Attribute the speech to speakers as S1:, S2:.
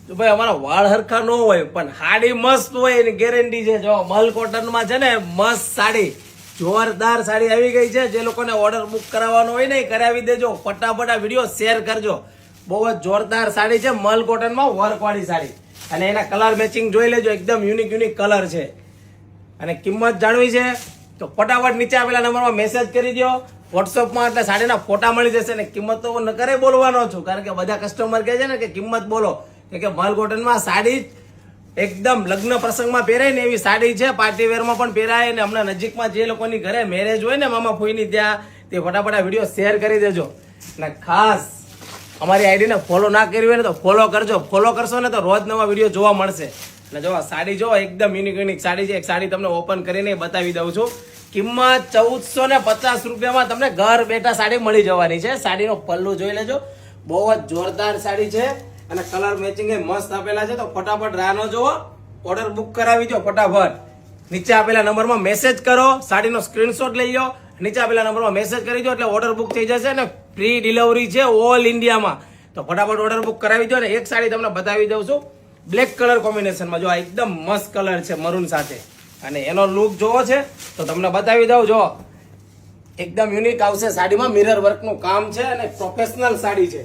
S1: તો ભાઈ અમારા વાળ હરખા ન હોય પણ સાડી મસ્ત હોય એની ગેરંટી છે. જો મલ કોટનમાં છે ને મસ્ત સાડી, જોરદાર સાડી આવી ગઈ છે. જે લોકોને ઓર્ડર બુક કરાવવાનો હોય ને કરાવી દેજો, ફટાફટ આ વિડીયો શેર કરજો. બહુ જ જોરદાર સાડી છે, મલ કોટનમાં વર્કવાળી સાડી, અને એના કલર મેચિંગ જોઈ લેજો, એકદમ યુનિક કલર છે. અને કિંમત જાણવી છે તો ફટાફટ નીચે આપેલા નંબરમાં મેસેજ કરી દો. વોટ્સઅપમાં એટલે સાડીના ફોટા મળી જશે. ને કિંમત તો ન કરે બોલવાનો છું, કારણ કે બધા કસ્ટમર કહે છે ને કે કિંમત બોલો, કે મલ કોટનમાં સાડી એકદમ લગ્ન પ્રસંગમાં પહેરાય ને એવી સાડી છે. પાર્ટી વેરમાં પણ પહેરાય. અને હમણાં નજીકમાં જે લોકોની ઘરે મેરેજ હોય ને મામા ફોઈની ત્યાં, તે ફટાફટ આ વિડીયો શેર કરી દેજો. અને ખાસ અમારી આઈડીને ફોલો ના કરી હોય ને તો ફોલો કરજો. ફોલો કરશો ને તો રોજ નવા વિડીયો જોવા મળશે. એટલે જો સાડી જો એકદમ યુનિક સાડી છે. એક સાડી તમને ઓપન કરીને બતાવી દઉં છું. કિંમત 1450 રૂપિયામાં તમને ઘર બેઠા સાડી મળી જવાની છે. સાડીનો પલ્લુ જોઈ લેજો, બહુ જ જોરદાર સાડી છે. અને કલર મેચિંગ એ મસ્ત આપેલા છે. તો ફટાફટ રાહ ન જોવો, ઓર્ડર બુક કરાવી દો ફટાફટ. નીચે આપેલા નંબરમાં મેસેજ કરો, સાડીનો સ્ક્રીનશોટ લઈ લો, નીચે આપેલા નંબરમાં મેસેજ કરી દો એટલે ઓર્ડર બુક થઈ જશે. અને ફ્રી ડિલિવરી છે ઓલ ઇન્ડિયામાં. તો ફટાફટ ઓર્ડર બુક કરાવી દો. અને એક સાડી તમને બતાવી દઉં છું બ્લેક કલર કોમ્બિનેશનમાં. જો આ એકદમ મસ્ત કલર છે મરૂન સાથે, અને એનો લુક જોવો છે તો તમને બતાવી દઉં. જો એકદમ યુનિક આવશે સાડીમાં, મિરર વર્કનું કામ છે અને પ્રોફેશનલ સાડી છે.